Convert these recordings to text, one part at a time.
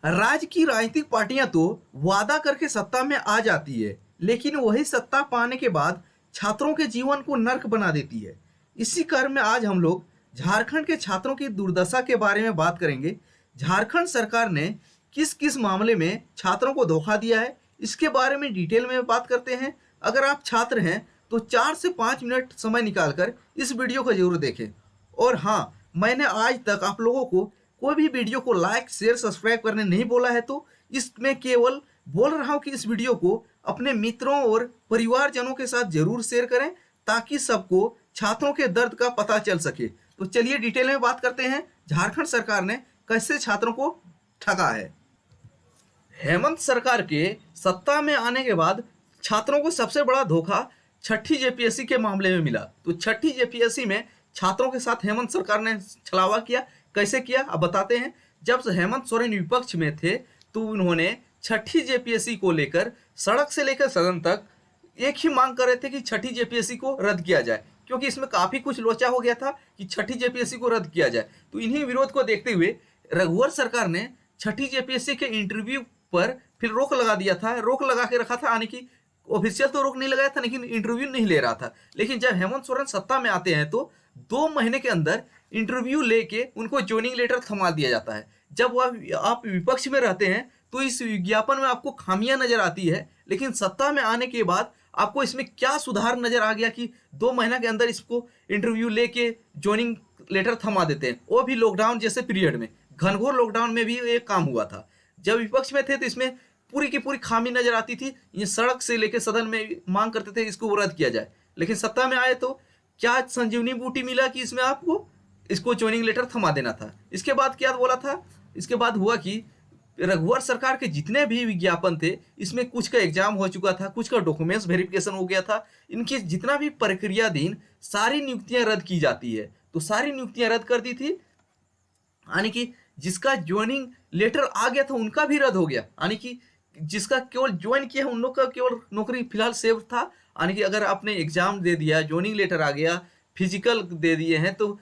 राज्य की राजनीतिक पार्टियां तो वादा करके सत्ता में आ जाती है, लेकिन वही सत्ता पाने के बाद छात्रों के जीवन को नर्क बना देती है। इसी क्रम में आज हम लोग झारखंड के छात्रों की दुर्दशा के बारे में बात करेंगे। झारखंड सरकार ने किस किस मामले में छात्रों को धोखा दिया है, इसके बारे में डिटेल में बात करते हैं। अगर आप छात्र हैं तो 4 से 5 मिनट समय निकालकर इस वीडियो को जरूर देखें। और हाँ, मैंने आज तक आप लोगों को कोई भी वीडियो को लाइक शेयर सब्सक्राइब करने नहीं बोला है, तो इसमें केवल बोल रहा हूँ कि इस वीडियो को अपने मित्रों और परिवारजनों के साथ जरूर शेयर करें, ताकि सबको छात्रों के दर्द का पता चल सके। तो चलिए डिटेल में बात करते हैं झारखंड सरकार ने कैसे छात्रों को ठगा है। हेमंत सरकार के सत्ता में आने के बाद छात्रों को सबसे बड़ा धोखा छठी जेपीएससी के मामले में मिला। तो छठी जेपीएससी में छात्रों के साथ हेमंत सरकार ने छलावा किया। कैसे किया अब बताते हैं। जब हेमंत सोरेन विपक्ष में थे तो उन्होंने छठी जेपीएससी को लेकर सड़क से लेकर सदन तक एक ही मांग कर रहे थे कि छठी जेपीएससी को रद्द किया जाए, क्योंकि इसमें काफी कुछ लोचा हो गया था कि छठी जेपीएससी को रद्द किया जाए। तो इन्हीं विरोध को देखते हुए रघुवर सरकार ने छठी जेपीएससी के इंटरव्यू पर फिर रोक लगा दिया था, रोक लगा के रखा था। यानी कि ऑफिशियल तो रोक नहीं लगाया था, लेकिन इंटरव्यू नहीं ले रहा था। लेकिन जब हेमंत सोरेन सत्ता में आते हैं तो 2 महीने के अंदर इंटरव्यू लेके उनको ज्वाइनिंग लेटर थमा दिया जाता है। जब वह आप विपक्ष में रहते हैं तो इस विज्ञापन में आपको खामियां नजर आती है, लेकिन सत्ता में आने के बाद आपको इसमें क्या सुधार नजर आ गया कि 2 महीना के अंदर इसको इंटरव्यू लेके ज्वाइनिंग लेटर थमा देते हैं, वो भी लॉकडाउन जैसे पीरियड में। घनघोर लॉकडाउन में भी एक काम हुआ था। जब विपक्ष में थे तो इसमें पूरी की पूरी खामी नजर आती थी। ये सड़क से लेकर सदन में मांग करते थे इसको रद्द किया जाए, लेकिन सत्ता में आए तो क्या संजीवनी बूटी मिला कि इसमें आपको इसको ज्वाइनिंग लेटर थमा देना था। इसके बाद क्या बोला था, इसके बाद हुआ कि रघुवर सरकार के जितने भी विज्ञापन थे इसमें कुछ का एग्जाम हो चुका था, कुछ का डॉक्यूमेंट्स वेरिफिकेशन हो गया था। इनकी जितना भी प्रक्रियाधीन सारी नियुक्तियां रद्द की जाती है, तो सारी नियुक्तियां रद्द कर दी थी। यानी कि जिसका ज्वाइनिंग लेटर आ गया था उनका भी रद्द हो गया। यानी कि जिसका केवल ज्वाइन किया है उन लोग का केवल नौकरी फिलहाल सेव था। यानी कि अगर आपने एग्जाम दे दिया, ज्वाइनिंग लेटर आ गया, फिजिकल दे दिए हैं, तो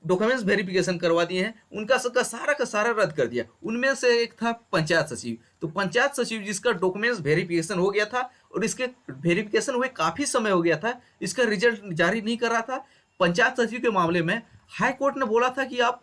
डॉक्यूमेंट्स वेरिफिकेशन करवा दिए हैं, उनका सबका सारा का सारा रद्द कर दिया। उनमें से एक था पंचायत सचिव। तो पंचायत सचिव जिसका डॉक्यूमेंट्स वेरिफिकेशन हो गया था और इसके वेरिफिकेशन हुए काफी समय हो गया था, इसका रिजल्ट जारी नहीं कर रहा था। पंचायत सचिव के मामले में हाई कोर्ट ने बोला था कि आप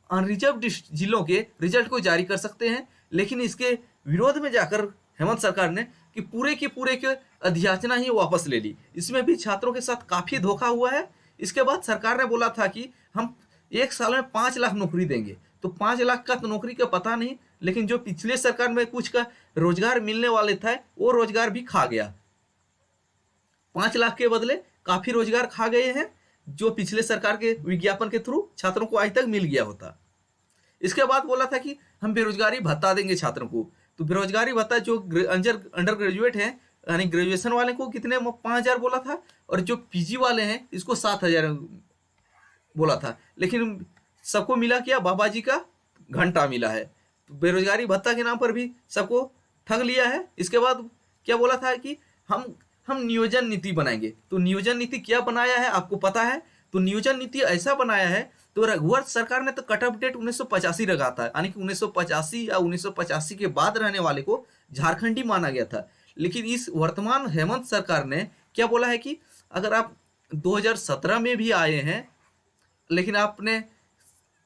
अनरिजर्व जिलों के रिजल्ट को जारी कर सकते हैं, लेकिन इसके विरोध में जाकर हेमंत सरकार ने कि पूरे के अधियाचना ही वापस ले ली। इसमें भी छात्रों के साथ काफी धोखा हुआ है। इसके बाद सरकार ने बोला था कि हम 1 साल में 5 लाख नौकरी देंगे। तो 5 लाख का तो नौकरी का पता नहीं, लेकिन जो पिछले सरकार में कुछ का रोजगार मिलने वाले था वो रोजगार भी खा गया। 5 लाख के बदले काफी रोजगार खा गए हैं, जो पिछले सरकार के विज्ञापन के थ्रू छात्रों को आज तक मिल गया होता। इसके बाद बोला था कि हम बेरोजगारी भत्ता देंगे छात्रों को। तो बेरोजगारी भत्ता जो अंडर ग्रेजुएट हैं, यानी ग्रेजुएशन वाले को कितने 5,000 बोला था, और जो पीजी वाले हैं इसको 7,000 बोला था। लेकिन सबको मिला क्या, बाबा जी का घंटा मिला है। तो बेरोजगारी भत्ता के नाम पर भी सबको ठग लिया है। इसके बाद क्या बोला था कि हम नियोजन नीति बनाएंगे। तो नियोजन नीति क्या बनाया है आपको पता है। तो नियोजन नीति ऐसा बनाया है, तो रघुवर सरकार ने तो कट ऑफ डेट 1985 रखा था, यानी कि 1985 या 1985 के बाद रहने वाले को झारखंडी माना गया था। लेकिन इस वर्तमान हेमंत सरकार ने क्या बोला है कि अगर आप 2017 में भी आए हैं, लेकिन आपने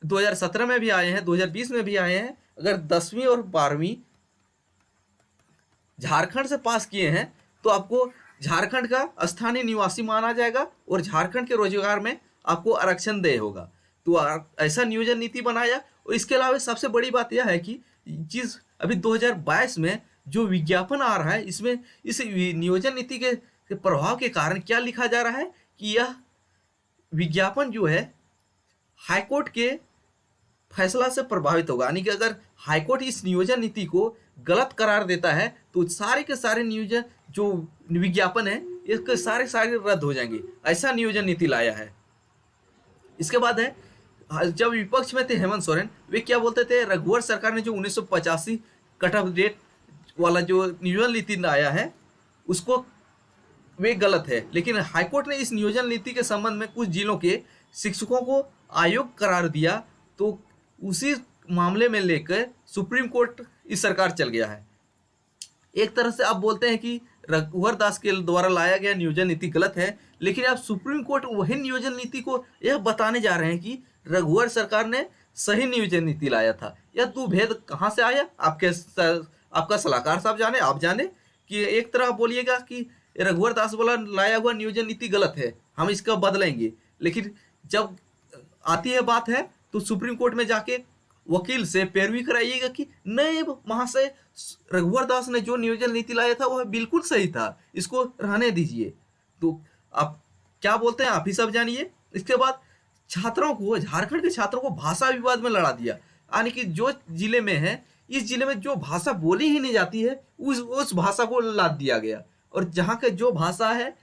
2017 में भी आए हैं, 2020 में भी आए हैं, अगर 10वीं और 12वीं झारखंड से पास किए हैं तो आपको झारखंड का स्थानीय निवासी माना जाएगा और झारखंड के रोजगार में आपको आरक्षण दे होगा। तो ऐसा नियोजन नीति बनाया। और इसके अलावा सबसे बड़ी बात यह है कि जिस अभी 2022 में जो विज्ञापन आ रहा है, इसमें इस नियोजन नीति के प्रभाव के कारण क्या लिखा जा रहा है कि यह विज्ञापन जो है हाईकोर्ट के फैसला से प्रभावित होगा। यानी कि अगर हाईकोर्ट इस नियोजन नीति को गलत करार देता है तो सारे के सारे नियोजन जो विज्ञापन है इसके सारे रद्द हो जाएंगे। ऐसा नियोजन नीति लाया है। इसके बाद है, जब विपक्ष में थे हेमंत सोरेन, वे क्या बोलते थे, रघुवर सरकार ने जो 1985 कट ऑफ डेट वाला जो नियोजन नीति लाया है उसको वे गलत है। लेकिन हाईकोर्ट ने इस नियोजन नीति के संबंध में कुछ जिलों के शिक्षकों को अयोग्य करार दिया। तो उसी मामले में लेकर सुप्रीम कोर्ट इस सरकार चल गया है। एक तरह से आप बोलते हैं कि रघुवर दास के द्वारा लाया गया नियोजन नीति गलत है, लेकिन आप सुप्रीम कोर्ट वही नियोजन नीति को यह बताने जा रहे हैं कि रघुवर सरकार ने सही नियोजन नीति लाया था। यह दो भेद कहाँ से आया? आपका सलाहकार साहब जाने, आप जाने। कि एक तरह आप बोलिएगा कि रघुवर दास वाला लाया हुआ नियोजन नीति गलत है, हम इसका बदलेंगे, लेकिन जब आती है बात है तो सुप्रीम कोर्ट में जाके वकील से पैरवी कराइएगा कि नहीं महाशय, रघुवर दास ने जो नियोजन नीति लाया था वह बिल्कुल सही था, इसको रहने दीजिए। तो आप क्या बोलते हैं, आप ही सब जानिए। इसके बाद छात्रों को, झारखंड के छात्रों को भाषा विवाद में लड़ा दिया, यानी कि जो जिले में है, इस जिले में जो भाषा बोली ही नहीं जाती है उस भाषा को लाद दिया गया। और जहाँ के जो भाषा है,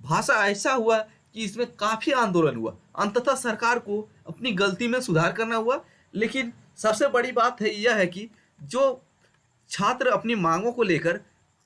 भाषा ऐसा हुआ कि इसमें काफ़ी आंदोलन हुआ। अंततः सरकार को अपनी गलती में सुधार करना हुआ। लेकिन सबसे बड़ी बात है यह है कि जो छात्र अपनी मांगों को लेकर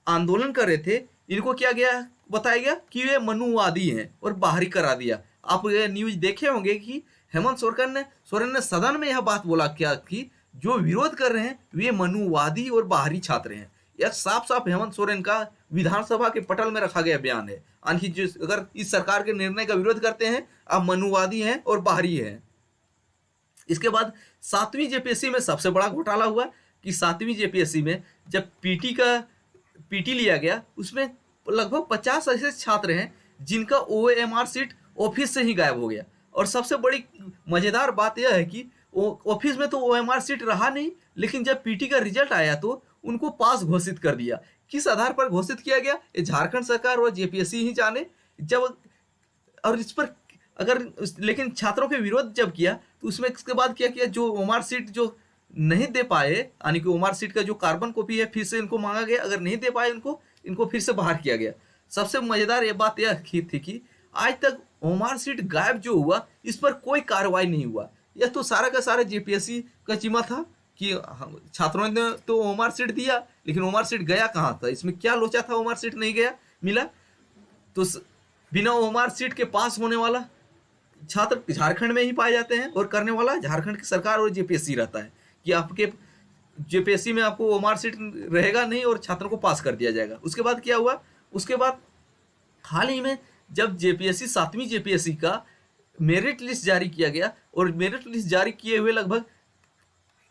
आंदोलन कर रहे थे, इनको क्या गया बताया गया कि वे मनुवादी हैं और बाहरी करा दिया। आप ये न्यूज देखे होंगे कि हेमंत सोरेन ने सदन में यह बात बोला क्या कि जो विरोध कर रहे हैं वे मनुवादी और बाहरी छात्र हैं। यह साफ साफ हेमंत सोरेन का विधानसभा के पटल में रखा गया बयान है। यानी कि अगर इस सरकार के निर्णय का विरोध करते हैं, आप मनुवादी हैं और बाहरी हैं। इसके बाद 7वीं जेपीएससी में सबसे बड़ा घोटाला हुआ कि 7वीं जेपीएससी में जब पीटी लिया गया, उसमें लगभग 50 ऐसे छात्र हैं जिनका ओएमआर सीट ऑफिस से ही गायब हो गया। और सबसे बड़ी मजेदार बात यह है कि ऑफिस में तो ओएमआर सीट रहा नहीं, लेकिन जब पीटी का रिजल्ट आया तो उनको पास घोषित कर दिया। किस आधार पर घोषित किया गया, ये झारखंड सरकार और जेपीएससी ही जाने। जब और इस पर लेकिन छात्रों के विरोध जब किया तो उसमें इसके बाद क्या किया, जो ओएमआर सीट जो नहीं दे पाए, यानी कि ओएमआर सीट का जो कार्बन कॉपी है फिर से इनको मांगा गया, अगर नहीं दे पाए इनको फिर से बाहर किया गया। सबसे मजेदार ये बात यह थी कि आज तक ओएमआर सीट गायब जो हुआ, इस पर कोई कार्रवाई नहीं हुआ। यह तो सारा का सारा जेपीएससी का जिम्मा था कि छात्रों ने तो ओएमआर सीट दिया, लेकिन ओएमआर सीट गया कहाँ था, इसमें क्या लोचा था, ओएमआर सीट नहीं गया मिला। तो बिना ओएमआर सीट के पास होने वाला छात्र झारखंड में ही पाए जाते हैं और करने वाला झारखंड की सरकार और जेपीएससी रहता है कि आपके जेपीएससी में आपको ओएमआर सीट रहेगा नहीं और छात्रों को पास कर दिया जाएगा। उसके बाद क्या हुआ, उसके बाद हाल ही में जब जेपीएससी 7वीं जेपीएससी का मेरिट लिस्ट जारी किया गया, और मेरिट लिस्ट जारी किए हुए लगभग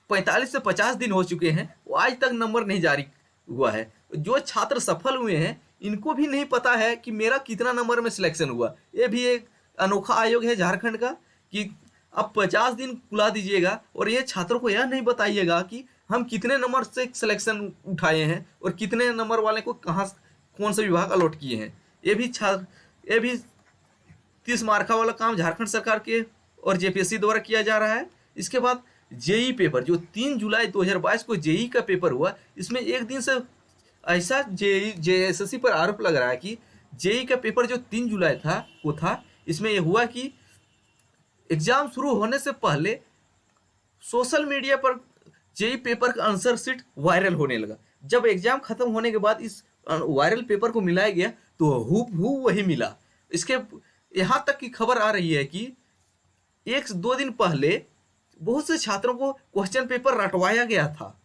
45 से 50 दिन हो चुके हैं, वो आज तक नंबर नहीं जारी हुआ है। जो छात्र सफल हुए हैं इनको भी नहीं पता है कि मेरा कितना नंबर में सिलेक्शन हुआ। ये भी एक अनोखा आयोग है झारखंड का कि आप 50 दिन बुला दीजिएगा और ये छात्रों को यह नहीं बताइएगा कि हम कितने नंबर से सिलेक्शन उठाए हैं और कितने नंबर वाले को कौन सा विभाग अलॉट किए हैं। ये भी 30 मार्का वाला काम झारखंड सरकार के और जेपीएससी द्वारा किया जा रहा है। इसके बाद जेई पेपर, जो 3 जुलाई 2022 को जेई का पेपर हुआ, इसमें एक दिन से ऐसा जेएसएससी पर आरोप लग रहा है कि जेई का पेपर जो 3 जुलाई था, इसमें यह हुआ कि एग्जाम शुरू होने से पहले सोशल मीडिया पर जेई पेपर का आंसर शीट वायरल होने लगा। जब एग्जाम खत्म होने के बाद इस वायरल पेपर को मिलाया गया तो हूबहू वही मिला। इसके यहाँ तक की खबर आ रही है कि 1-2 दिन पहले बहुत से छात्रों को क्वेश्चन पेपर रटवाया गया था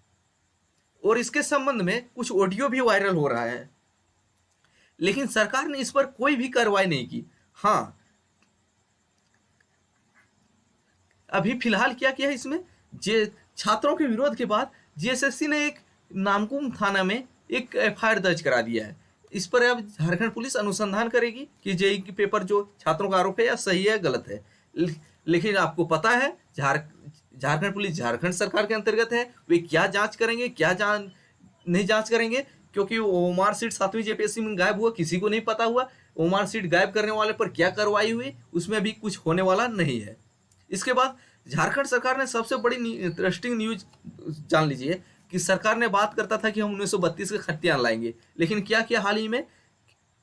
और इसके संबंध में कुछ ऑडियो भी वायरल हो रहा है, लेकिन सरकार ने इस पर कोई भी कार्रवाई नहीं की। हाँ, अभी फिलहाल क्या किया है, इसमें छात्रों के विरोध के बाद जेएसएससी ने एक नामकुम थाना में एक एफआईआर दर्ज करा दिया है। इस पर अब झारखंड पुलिस अनुसंधान करेगी कि जेई की पेपर जो छात्रों का आरोप है या सही है गलत है। लेकिन आपको पता है झारखंड पुलिस झारखंड सरकार के अंतर्गत है, वे क्या जांच करेंगे क्या नहीं जांच करेंगे, क्योंकि ओएमआर सीट 7वीं जेपीएससी में गायब हुआ, किसी को नहीं पता हुआ। ओएमआर सीट गायब करने वाले पर क्या कार्रवाई हुई, उसमें भी कुछ होने वाला नहीं है। इसके बाद झारखंड सरकार ने सबसे बड़ी इंटरेस्टिंग न्यूज जान लीजिए कि सरकार ने बात करता था कि हम 1932 के खतियान लाएंगे, लेकिन क्या किया हाल ही में,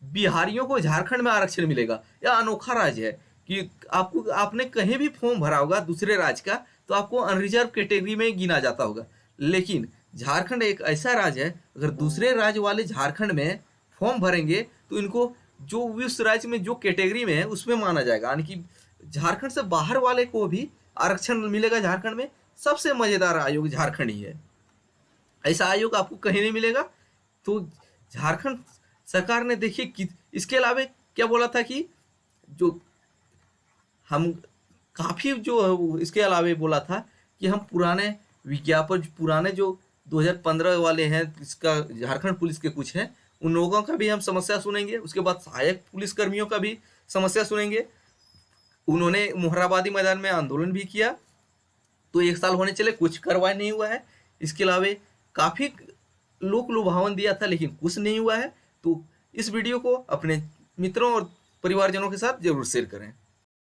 बिहारियों को झारखंड में आरक्षण मिलेगा। यह अनोखा राज्य है कि आपने कहीं भी फॉर्म भरा होगा दूसरे राज्य का तो आपको अनरिजर्व कैटेगरी में गिना जाता होगा, लेकिन झारखंड एक ऐसा राज्य है, अगर दूसरे राज्य वाले झारखंड में फॉर्म भरेंगे तो इनको जो उस राज्य में जो कैटेगरी में है उसमें माना जाएगा। यानी कि झारखंड से बाहर वाले को भी आरक्षण मिलेगा झारखंड में। सबसे मज़ेदार आयोग झारखंड ही है। ऐसा आयोग आपको कहीं नहीं मिलेगा। तो झारखंड सरकार ने देखिए कि इसके अलावा क्या बोला था कि जो हम काफ़ी जो इसके अलावा बोला था कि हम पुराने विज्ञापन, पुराने जो 2015 वाले हैं, इसका झारखंड पुलिस के कुछ हैं, उन लोगों का भी हम समस्या सुनेंगे। उसके बाद सहायक पुलिस कर्मियों का भी समस्या सुनेंगे। उन्होंने मोहराबादी मैदान में आंदोलन भी किया, तो 1 साल होने चले, कुछ कार्रवाई नहीं हुआ है। इसके अलावा काफ़ी लोक लुभावन दिया था, लेकिन कुछ नहीं हुआ है। तो इस वीडियो को अपने मित्रों और परिवारजनों के साथ जरूर शेयर करें।